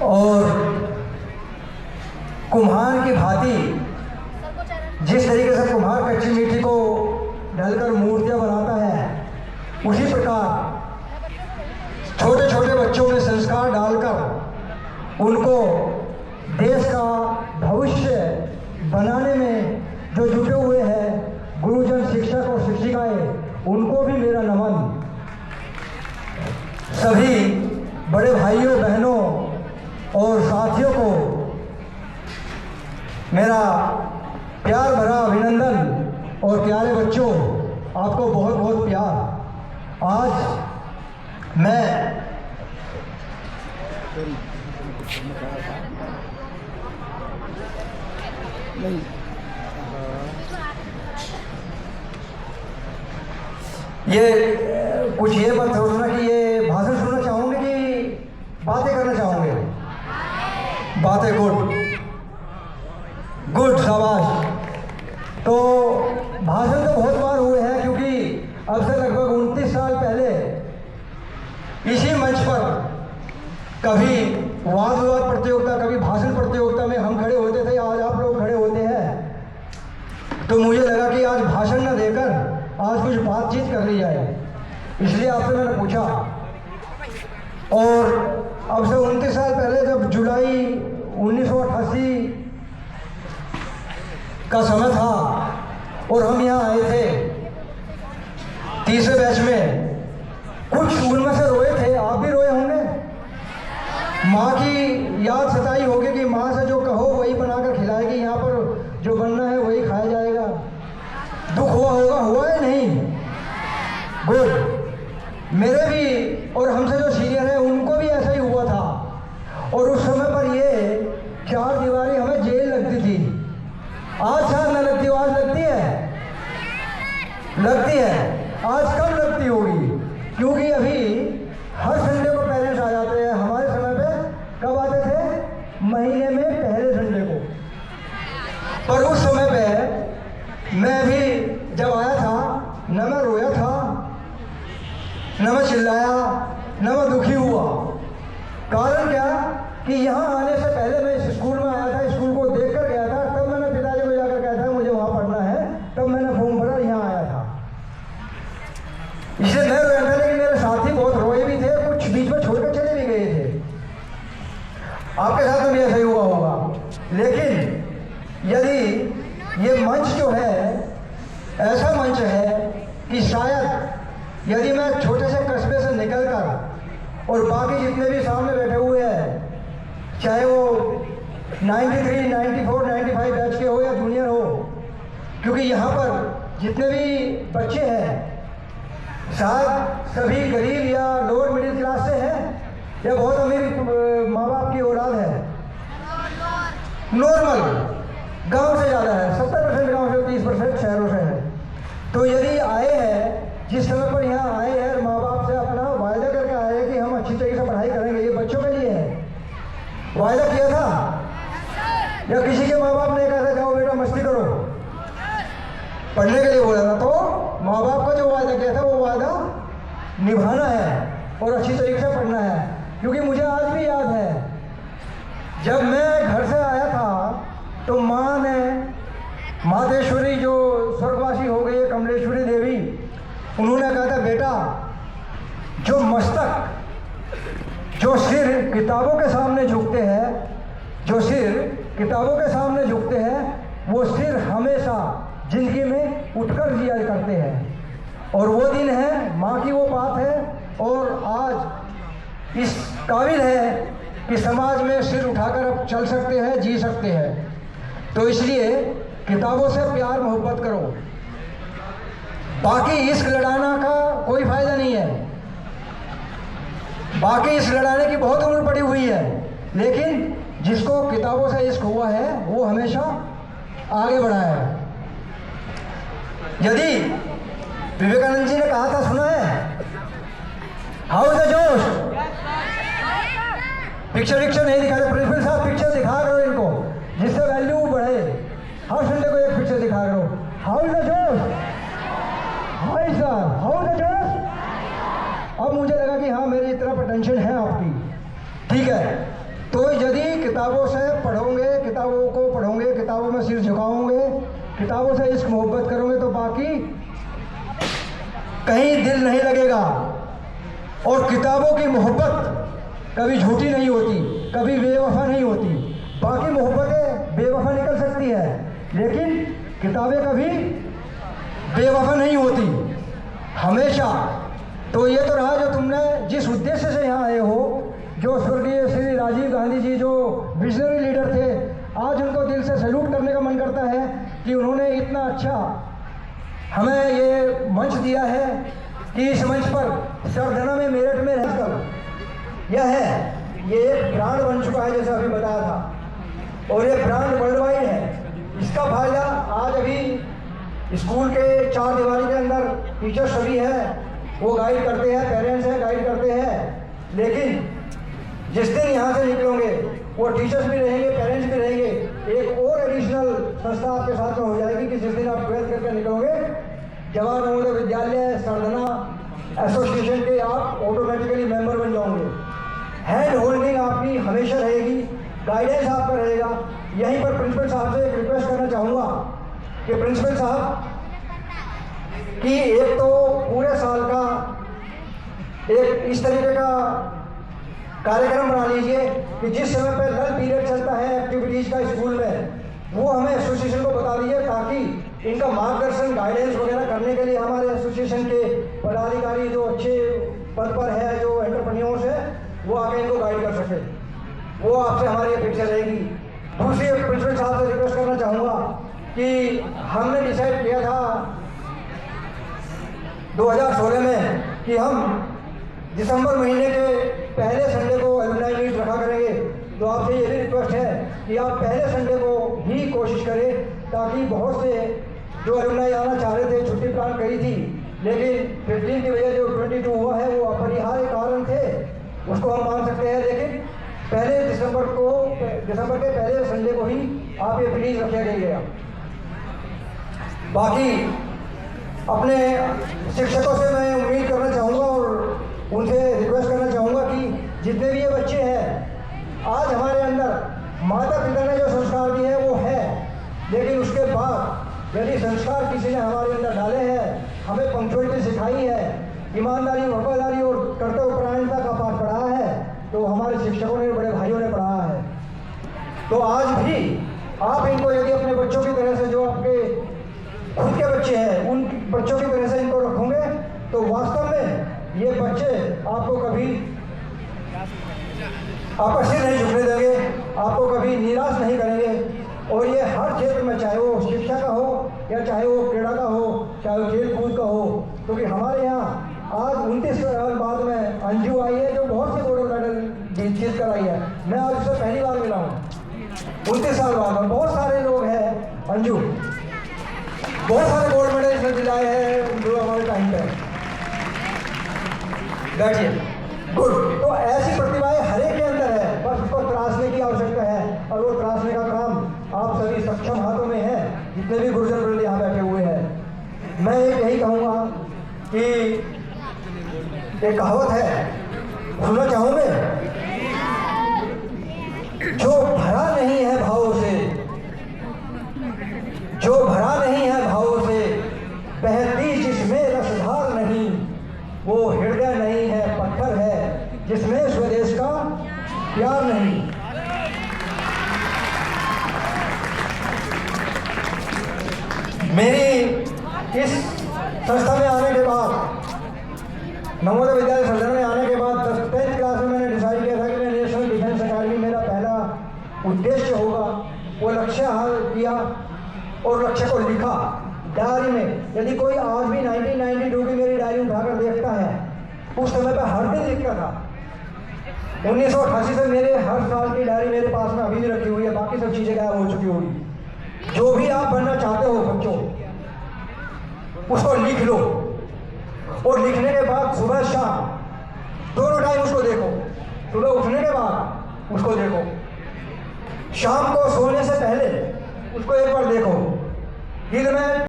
और कुम्हार की भांति जिस तरीके से कुम्हार कच्ची मिट्टी को ढलकर मूर्तियां बनाता है, उसी प्रकार छोटे छोटे बच्चों में संस्कार डालकर उनको देश का भविष्य बनाने में जो जुटे हुए हैं गुरुजन, शिक्षक और शिक्षिकाएं, उनको भी मेरा नमन। सभी बड़े भाइयों बहनों और साथियों को मेरा प्यार भरा अभिनंदन। और प्यारे बच्चों, आपको बहुत बहुत प्यार। आज मैं ये कुछ ये मत सोचना कि ये भाषण सुनना चाहोगे कि बातें करना चाहोगे। बातें गुड गुड, शाबाश। तो भाषण तो बहुत बार हुए हैं, क्योंकि अब से लगभग 29 साल पहले इसी मंच पर कभी वाद विवाद प्रतियोगिता, कभी भाषण प्रतियोगिता में हम खड़े होते थे। आज आप लोग खड़े होते हैं तो मुझे लगा कि आज भाषण न देकर आज कुछ बातचीत कर ली जाए, इसलिए आपसे मैंने पूछा। और अब से 29 साल पहले जब जुलाई 1988 का समय था और हम यहाँ आए थे तीसरे बैच में, कुछ उनमें से रोए थे, आप भी रोए होंगे। माँ की याद सताई होगी कि माँ से जो कहो वही बनाकर खिलाएगी, यहाँ पर जो बनना है वही खाया जाएगा। दुख हुआ होगा, हुआ है नहीं? गुड। मेरे भी और हमसे जो सीनियर है उनको भी ऐसा ही हुआ था। और उस समय पर ये चार दीवारी हमें जेल लगती थी। आज शायद न लगती हो, आज लगती है, लगती है। आज कब लगती होगी, क्योंकि अभी हर संडे को पेरेंट्स आ जाते हैं। हमारे समय पे कब आते थे? महीने में पहले संडे को। पर उस समय पे मैं भी जब आया था, न मैं रोया था, न मैं चिल्लाया, न मैं दुखी हुआ। कारण क्या कि यहाँ आने से पहले मैं इस स्कूल में आया था, स्कूल को देख कर गया था, तब मैंने पिताजी को जाकर कहा था मुझे वहाँ पढ़ना है, तब मैंने फॉर्म भरा, यहाँ आया था। इसलिए मैं रोया था, लेकिन मेरे साथी बहुत रोए भी थे, कुछ बीच में छोड़कर चले भी गए थे। आपके साथ में भी ऐसा ही हुआ होगा। लेकिन यदि ये मंच जो है ऐसा मंच है कि शायद यदि मैं छोटे से कस्बे से निकलकर और बाकी जितने भी सामने बैठे हुए हैं, चाहे वो 93, 94, 95 बैच के हो या जूनियर हो, क्योंकि यहाँ पर जितने भी बच्चे हैं शायद सभी गरीब या लोअर मिडिल क्लास से हैं या बहुत अमीर माँ बाप की औलाद है। नॉर्मल गांव से ज़्यादा है, 70% गांव से, 30% शहरों से है। तो यदि आए हैं, जिस समय पर यहाँ आए हैं, माँ बाप से अपना वायदा करके आए हैं कि हम अच्छी तरीके से पढ़ाई करेंगे, ये बच्चों के लिए है। वायदा किया था या किसी के माँ बाप ने कहा था जाओ बेटा मस्ती करो, पढ़ने के लिए बोला था? तो माँ बाप का जो वायदा किया था वो वायदा निभाना है और अच्छी तरीके से पढ़ना है। क्योंकि मुझे आज भी याद है जब मैं घर से आया था तो माँ ने, मातेश्वरी जो स्वर्गवासी हो गई है, कमलेश्वरी देवी, उन्होंने कहा था बेटा जो मस्तक, जो सिर किताबों के सामने झुकते हैं, जो सिर किताबों के सामने झुकते हैं, वो सिर हमेशा जिंदगी में उठकर जिया करते हैं। और वो दिन है, माँ की वो बात है, और आज इस काबिल है कि समाज में सिर उठाकर अब चल सकते हैं, जी सकते हैं। तो इसलिए किताबों से प्यार मोहब्बत करो। बाकी इश्क लड़ाना का कोई फायदा नहीं है, बाकी इश्क लड़ाने की बहुत उम्र पड़ी हुई है, लेकिन जिसको किताबों से इश्क हुआ है वो हमेशा आगे बढ़ा है। यदि विवेकानंद जी ने कहा था, सुना है, हाउ द जोश, पिक्चर नहीं दिखा रहे, प्रिंसिपल साहब पिक्चर दिखा करो इनको, जिससे वैल्यू बढ़े। हर संडे को एक पिक्चर दिखा करो, हाउ द जोश, हाई सर, हाउ द जोश। अब मुझे लगा कि हाँ मेरी इतना पोटेंशियल है आपकी, ठीक है। तो यदि किताबों से पढ़ोगे, किताबों को पढ़ोगे, किताबों में सिर झुकाओगे, किताबों से इश्क मोहब्बत करोगे तो बाकी कहीं दिल नहीं लगेगा। और किताबों की मोहब्बत कभी झूठी नहीं होती, कभी बेवफा नहीं होती। बाकी मोहब्बतें बेवफा निकल सकती है, लेकिन किताबें कभी बेवफा नहीं होती हमेशा। तो ये तो रहा जो तुमने जिस उद्देश्य से यहाँ आए हो, जो स्वर्गीय श्री राजीव गांधी जी जो विजनरी लीडर थे, आज उनको दिल से सैल्यूट करने का मन करता है कि उन्होंने इतना अच्छा हमें ये मंच दिया है कि इस मंच पर सरधना में मेरठ में रहकर यह है, ये एक ब्रांड बन चुका है जैसा अभी बताया था, और ये ब्रांड वर्ल्ड वाइड है। इसका फायदा आज अभी स्कूल के चार दीवारी के अंदर टीचर सभी हैं, वो गाइड करते हैं, पेरेंट्स हैं गाइड करते हैं, लेकिन जिस दिन यहाँ से निकलोगे वो टीचर्स भी रहेंगे, पेरेंट्स भी रहेंगे। एक और एडिशनल संस्था आपके साथ में हो जाएगी कि जिस दिन आप 12th करके निकलोगे, जवाहर नवोदय विद्यालय सरधना एसोसिएशन के आप ऑटोमेटिकली मेंबर बन जाओगे। हैंड होल्डिंग आपकी हमेशा रहेगी, गाइडेंस आपका रहेगा। यहीं पर प्रिंसिपल साहब से एक रिक्वेस्ट करना चाहूँगा कि प्रिंसिपल साहब कि एक तो पूरे साल का एक इस तरीके का कार्यक्रम बना लीजिए कि जिस समय पर लंच पीरियड चलता है एक्टिविटीज़ का स्कूल में, वो हमें एसोसिएशन को बता दीजिए, ताकि इनका मार्गदर्शन गाइडेंस वगैरह करने के लिए हमारे एसोसिएशन के पदाधिकारी जो अच्छे पद पर है, जो एंटरप्रेन्योर्स है, वो आके इनको गाइड कर सके। वो आपसे हमारी अपेक्षा रहेगी। दूसरी प्रिंसिपल साहब से रिक्वेस्ट करना चाहूँगा कि हमने डिसाइड किया था 2016 में कि हम दिसंबर महीने के पहले संडे को एलुमनाई मीट रखा करेंगे। तो आपसे ये भी रिक्वेस्ट है कि आप पहले संडे को ही कोशिश करें, ताकि बहुत से जो एलुमनाई आना चाह रहे थे, छुट्टी प्लान करी थी, लेकिन 15 की वजह जो 22 हुआ है वो अपरिहार्य कारण थे, उसको हम मान सकते हैं। लेकिन पहले दिसंबर के पहले संडे को ही आप ये प्लीज़ रखिएगा। बाकी अपने शिक्षकों से मैं उम्मीद करना चाहूँगा और उनसे रिक्वेस्ट करना चाहूँगा कि जितने भी ये बच्चे हैं, आज हमारे अंदर माता पिता ने जो संस्कार दिए हैं वो है, लेकिन उसके बाद यदि संस्कार किसी ने हमारे अंदर डाले हैं, हमें पंक्चुअलिटी सिखाई है, ईमानदारी, वफादारी और कर्तव्यपरायणता का पाठ पढ़ाया है, तो हमारे शिक्षकों ने, बड़े भाइयों ने पढ़ाया है। तो आज भी आप इनको यदि अपने बच्चों की तरह से, जो आपके खुद के बच्चे हैं, उन बच्चों की तरह से इनको रखोगे, तो वास्तव में ये बच्चे आपको कभी आपका सिर नहीं झुकने देंगे, आपको कभी निराश नहीं करेंगे। और ये हर क्षेत्र में, चाहे वो शिक्षा का हो या चाहे वो क्रीड़ा का हो, चाहे वो खेल कूद का हो, क्योंकि हमारे यहाँ आज 29 साल बाद में अंजू आई है जो बहुत से गोल्ड मेडल जीत कर आई है। मैं आज उससे पहली बार मिला हूँ 29 साल बाद में। बहुत सारे लोग हैं, अंजू बहुत सारे गोल्ड मेडल इसने दिलाए हैं जो हमारे टाइम पे। बैठिए, गुड। तो ऐसी प्रतिभाएं हर एक के अंदर है, बस उसको तराशने की आवश्यकता है, और वो तराशने का काम आप सभी सक्षम हाथों में है, जितने भी गुरुजन वृंद यहाँ बैठे हुए हैं। मैं यही कहूँगा कि एक कहावत है, सुनना चाहूँगे, जो भरा नहीं है भावों से, जो भरा नहीं है भावों से, बहती जिसमें रसधार नहीं, वो हृदय नहीं है, पत्थर है जिसमें स्वदेश का प्यार नहीं। मेरी इस संस्था में आने के बाद, नवोदय विद्यालय सरधना में आने के बाद 10th क्लास में मैंने डिसाइड किया था कि मैं नेशनल डिफेंस अकेडमी मेरा पहला उद्देश्य होगा। वो लक्ष्य हासिल किया और लक्ष्य को लिखा डायरी में। यदि कोई आज भी 1992 की मेरी डायरी उठाकर देखता है, उस समय पर हर दिन लिखता था। 1988 से मेरे हर साल की डायरी मेरे पास में अभी भी रखी हुई है, बाकी सब चीज़ें गायब हो चुकी होगी। जो भी आप बनना चाहते हो बच्चों, उसको लिख लो, और लिखने के बाद सुबह शाम दोनों टाइम उसको देखो। सुबह उठने के बाद उसको देखो, शाम को सोने से पहले उसको एक बार देखो। दिल में